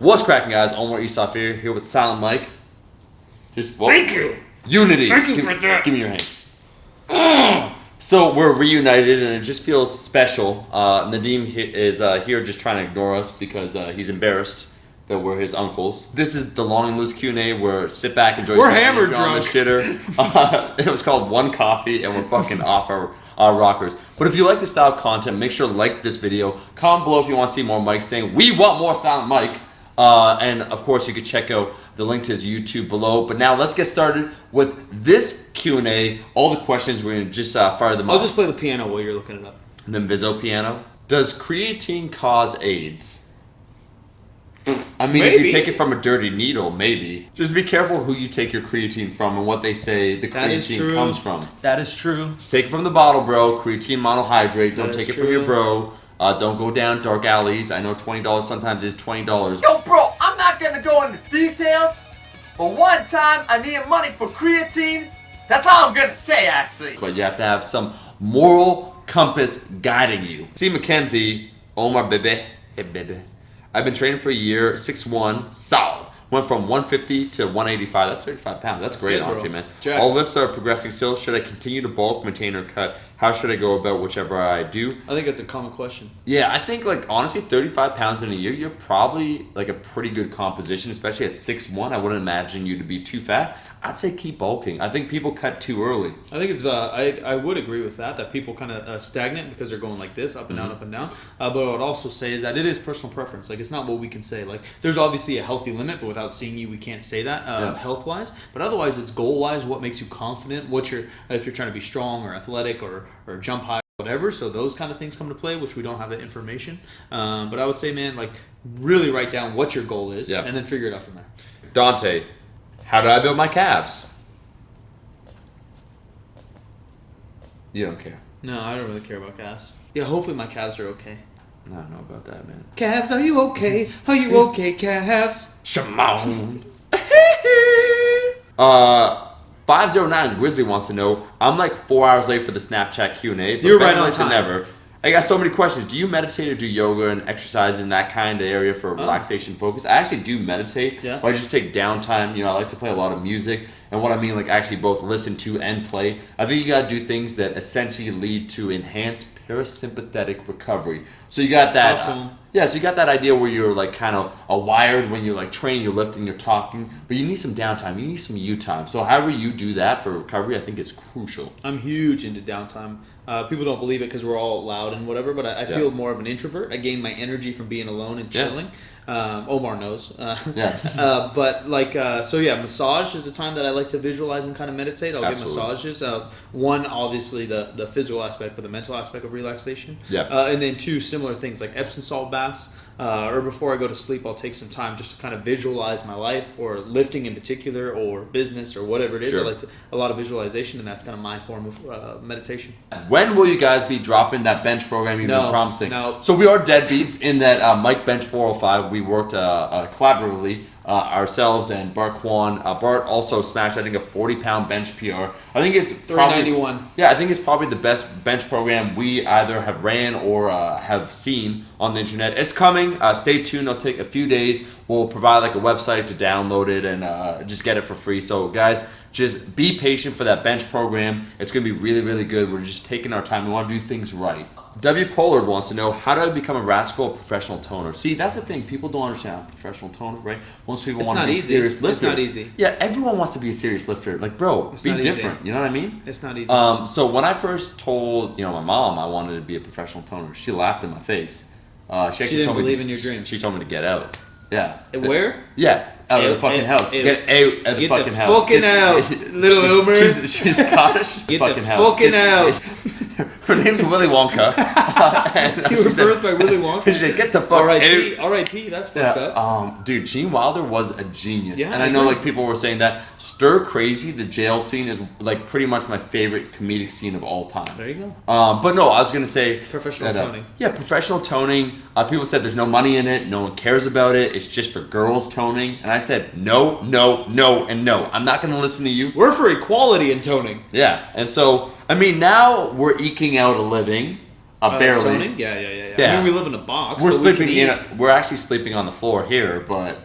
What's cracking, guys? Omar Eastoff here with Silent Mike. Thank you. Unity. Thank you for that. Give me your hand. So we're reunited, and it just feels special. Nadim is here just trying to ignore us because he's embarrassed that we're his uncles. This is the long and loose Q&A where sit back, enjoy. We're hammered drunk. It was called One Coffee, and we're fucking off our rockers. But if you like this style of content, make sure to like this video. Comment below if you want to see more Mike saying, "We want more Silent Mike." And of course, you can check out the link to his YouTube below. But now let's get started with this Q&A. All the questions, we're gonna just fire them I'll off. just play the piano while you're looking it up. And then Vizzo piano. Does creatine cause AIDS? I mean, if you take it from a dirty needle, maybe. Just be careful who you take your creatine from and what they say the creatine comes from. That is true. Take it from the bottle, bro. Creatine monohydrate. Don't take it from your true. bro. Don't go down dark alleys. I know $20 sometimes is $20. Yo, bro, I'm not gonna go into details, but one time I needed money for creatine. That's all I'm gonna say, actually. But you have to have some moral compass guiding you. See Mackenzie, Omar baby, hey baby. I've been training for a year, 6'1", solid. Went from 150 to 185. That's 35 pounds. That's great, good, honestly, bro. man. Jack. All lifts are progressing still. Should I continue to bulk, maintain, or cut? How should I go about whichever I do? I think that's a common question. Yeah, I think, like, honestly, 35 pounds in a year, you're probably, like, a pretty good composition, especially at 6'1". I wouldn't imagine you to be too fat. I'd say keep bulking. I think people cut too early. I think it's I would agree with that people kind of stagnant because they're going like this, up and down, up and down. But what I would also say is that it is personal preference. Like, it's not what we can say. Like, there's obviously a healthy limit, but without seeing you, we can't say that health-wise. But otherwise, it's goal-wise, what makes you confident, if you're trying to be strong or athletic or jump high, whatever. So those kind of things come to play, which we don't have that information. But I would say, man, like, really write down what your goal is and then figure it out from there. Dante, how do I build my calves? You don't care. No, I don't really care about calves. Yeah, hopefully my calves are okay. I don't know about that, man. Calves, are you okay? Are you okay, calves? Shimon. 509 Grizzly wants to know, I'm like 4 hours late for the Snapchat Q&A, but You're better right on late than time. never. I got so many questions. Do you meditate or do yoga and exercise in that kind of area for relaxation focus? I actually do meditate, but I just take downtime. You know, I like to play a lot of music. And what I mean, like, actually both listen to and play. I think you got to do things that essentially lead to enhanced parasympathetic recovery. So you got that. So you got that idea where you're like kind of wired when you're like training, you're lifting, you're talking, but you need some downtime. You need some you time. So however you do that for recovery, I think is crucial. I'm huge into downtime. People don't believe it because we're all loud and whatever, but I feel more of an introvert. I gain my energy from being alone and chilling. Omar knows. But like, massage is the time that I like to visualize and kind of meditate. I'll get massages. One, obviously the physical aspect, but the mental aspect of relaxation. And then two, similar things like Epsom salt baths. Or before I go to sleep, I'll take some time just to kind of visualize my life, or lifting in particular, or business, or whatever it is. I like a lot of visualization, and that's kind of my form of meditation. When will you guys be dropping that bench program you've been promising? No. So we are deadbeats in that Mike Bench 405, we worked collaboratively, ourselves and Bart Kwan. Bart also smashed, I think, a 40-pound bench PR. I think it's 391. Yeah, I think it's probably the best bench program we either have ran or have seen on the internet. It's coming. Stay tuned. It'll take a few days. We'll provide like a website to download it and just get it for free. So guys, just be patient for that bench program. It's going to be really, really good. We're just taking our time. We want to do things right. W. Pollard wants to know, how do I become a rascal professional toner? See, that's the thing. People don't understand professional toner, right? Most people want to be serious lifters. It's not easy. Yeah, everyone wants to be a serious lifter. Like, bro, be different. You know what I mean? It's not easy. So when I first told, my mom I wanted to be a professional toner, she laughed in my face. She didn't believe in your dreams. She told me to get out. Yeah. Where? Yeah. Out of the fucking house. Get out of the fucking house. Fucking out, little Elmer. She's Scottish. Get the fucking out. Her name's Willy Wonka. You were birthed by Willy Wonka? She said, get the fuck out. R.I.P. That's fucked up. Dude, Gene Wilder was a genius. Yeah, and I know like people were saying that Stir Crazy, the jail scene, is like pretty much my favorite comedic scene of all time. There you go. But no, I was going to say... Professional toning. Yeah, professional toning. People said there's no money in it. No one cares about it. It's just for girls toning. And I said, no, no, no, and no. I'm not going to listen to you. We're for equality in toning. Yeah, and so, I mean, now we're eking out a living. Barely. Toning? Yeah. Yeah. I mean, we live in a box. We're sleeping we're actually sleeping on the floor here, but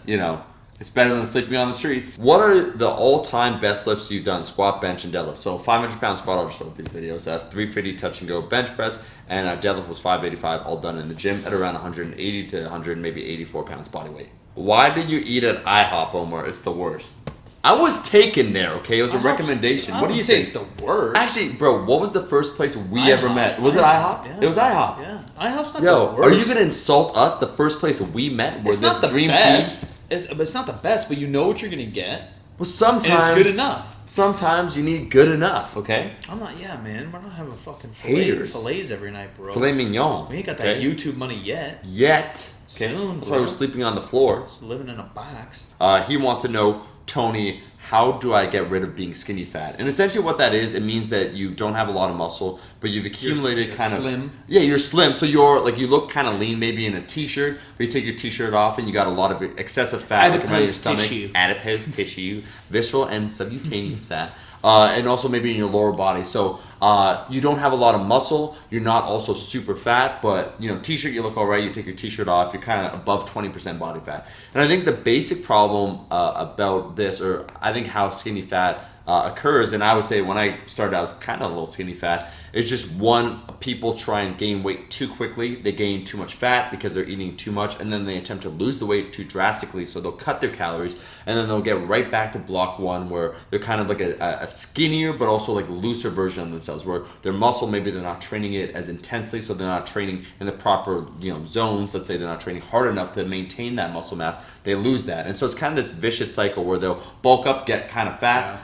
it's better than sleeping on the streets. What are the all-time best lifts you've done? Squat, bench, and deadlift. So 500-pound squat, I'll just load these videos. 350 touch and go bench press, and deadlift was 585, all done in the gym at around 180 to 100, maybe 84 pounds body weight. Why did you eat at IHOP, Omar? It's the worst. I was taken there, okay? It was a recommendation. What do you think? It's the worst. Actually, bro, what was the first place we ever met? Was it IHOP? Yeah. It was IHOP. Yeah. IHOP's not Yo, the worst. are you going to insult us? The first place we met where It's this not the dream best. team? It's not the best, but you know what you're going to get. Well, sometimes... And it's good enough. Sometimes you need good enough, okay? I'm not... Yeah, man. We're not having fucking Haters. fillets every night, bro. Filet mignon. We ain't got that YouTube money yet. Okay. Soon, That's why we're sleeping on the floor. Just living in a box. He wants to know, Tony, how do I get rid of being skinny fat? And essentially what that is, it means that you don't have a lot of muscle, but you've accumulated you're kind of... slim. Yeah, you're slim. So you look kind of lean maybe in a t-shirt, but you take your t-shirt off and you got a lot of excessive fat like around your stomach. Tissue. Adipose tissue. Visceral and subcutaneous fat. And also maybe in your lower body. So you don't have a lot of muscle. You're not also super fat, but t-shirt you look all right. You take your t-shirt off. You're kind of above 20% body fat. And I think the basic problem about this, or I think how skinny fat occurs, and I would say when I started I was kind of a little skinny fat, it's just one, people try and gain weight too quickly. They gain too much fat because they're eating too much, and then they attempt to lose the weight too drastically, so they'll cut their calories, and then they'll get right back to block one where they're kind of like a skinnier but also like looser version of themselves, where their muscle, maybe they're not training it as intensely, so they're not training in the proper zones. Let's say they're not training hard enough to maintain that muscle mass. They lose that, and so it's kind of this vicious cycle where they'll bulk up, get kind of fat,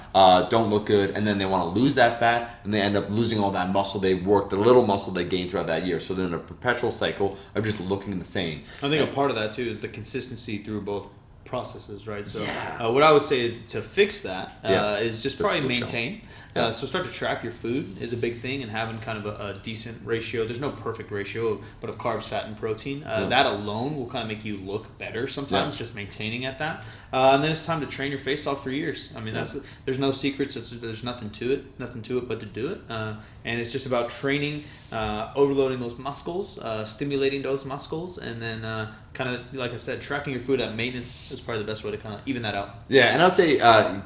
don't look good, and then they want to lose that fat, and they end up losing all that muscle they worked, the little muscle they gained throughout that year. So then a perpetual cycle of just looking the same. I think a part of that too is the consistency through both processes, right? So what I would say is to fix that is just probably maintain. So start to track your food is a big thing, and having kind of a decent ratio. There's no perfect ratio, but of carbs, fat, and protein. That alone will kind of make you look better sometimes, just maintaining at that. And then it's time to train your face off for years. I mean, there's no secrets. There's nothing to it but to do it. And it's just about training, overloading those muscles, stimulating those muscles, and then kind of, like I said, tracking your food at maintenance is probably the best way to kind of even that out. Yeah, and I'd say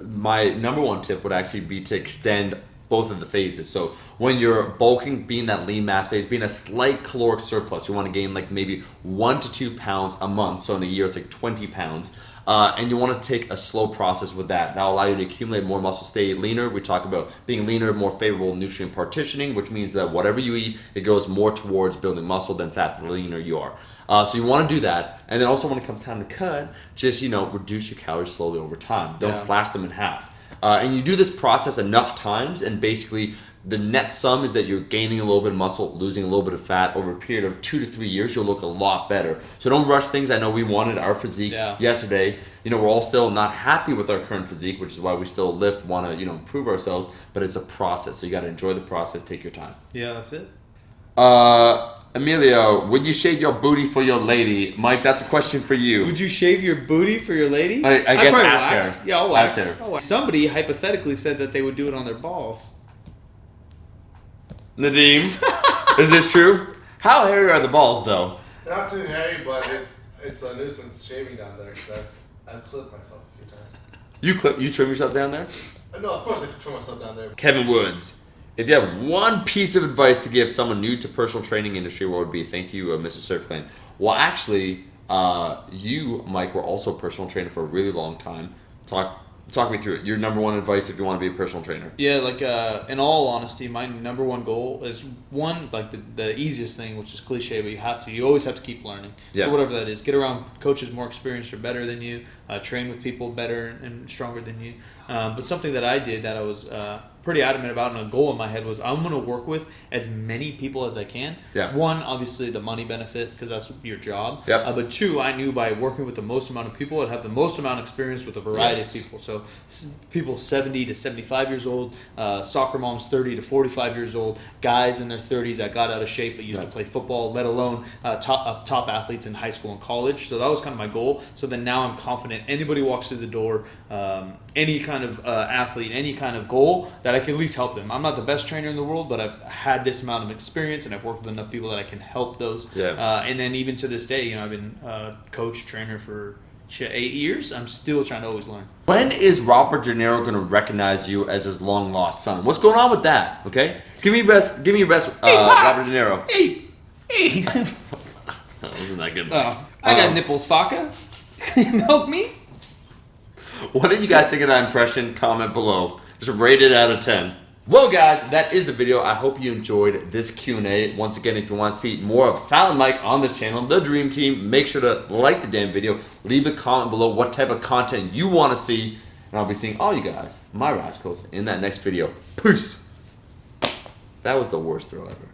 my number one tip would actually be to extend both of the phases. So when you're bulking, being that lean mass phase, being a slight caloric surplus, you want to gain like maybe 1 to 2 pounds a month. So in a year, it's like 20 pounds. And you want to take a slow process with that. That'll allow you to accumulate more muscle, stay leaner. We talk about being leaner, more favorable nutrient partitioning, which means that whatever you eat, it goes more towards building muscle than fat, the leaner you are. So you want to do that. And then also when it comes time to cut, just, reduce your calories slowly over time. Don't slash them in half. And you do this process enough times, and basically the net sum is that you're gaining a little bit of muscle, losing a little bit of fat. Over a period of 2 to 3 years, you'll look a lot better. So don't rush things. I know we wanted our physique yesterday. We're all still not happy with our current physique, which is why we still want to, improve ourselves. But it's a process. So you got to enjoy the process. Take your time. Yeah, that's it. Emilio, would you shave your booty for your lady? Mike, that's a question for you. Would you shave your booty for your lady? I guess ask wax. her. Yeah, I'll wax. Ask her. I'll wax. Somebody hypothetically said that they would do it on their balls. Nadeem, is this true? How hairy are the balls, though? Not too hairy, but it's a nuisance shaving down there because I've clipped myself a few times. You trim yourself down there? No, of course I can trim myself down there. Kevin Woods, if you have one piece of advice to give someone new to personal training industry, what would it be? Thank you, Mr. Surflane. Well, actually, you, Mike, were also a personal trainer for a really long time. Talk me through it. Your number one advice if you want to be a personal trainer. Yeah, like in all honesty, my number one goal is the easiest thing, which is cliche, but you always have to keep learning. Yeah. So whatever that is, get around coaches more experienced or better than you, train with people better and stronger than you. But something that I did that I was pretty adamant about, and a goal in my head was I'm going to work with as many people as I can. Yeah. One, obviously the money benefit because that's your job. Yep. But two, I knew by working with the most amount of people, I'd have the most amount of experience with a variety of people. So people 70 to 75 years old, soccer moms 30 to 45 years old, guys in their 30s that got out of shape but used to play football, let alone top athletes in high school and college. So that was kind of my goal. So then now I'm confident anybody walks through the door, any kind of athlete, any kind of goal that that I can at least help them. I'm not the best trainer in the world, but I've had this amount of experience and I've worked with enough people that I can help those. Yeah. And then even to this day, I've been coach, trainer for 8 years. I'm still trying to always learn. When is Robert De Niro going to recognize you as his long lost son? What's going on with that? Okay, give me your best. Hey, Robert De Niro. Hey. That wasn't that good. I got nipples, Faka. Can you milk me? What did you guys think of that impression? Comment below. Just rate it out of 10. Well, guys, that is the video. I hope you enjoyed this Q&A. Once again, if you want to see more of Silent Mike on this channel, The Dream Team, make sure to like the damn video. Leave a comment below what type of content you want to see. And I'll be seeing all you guys, my rascals, in that next video. Peace. That was the worst throw ever.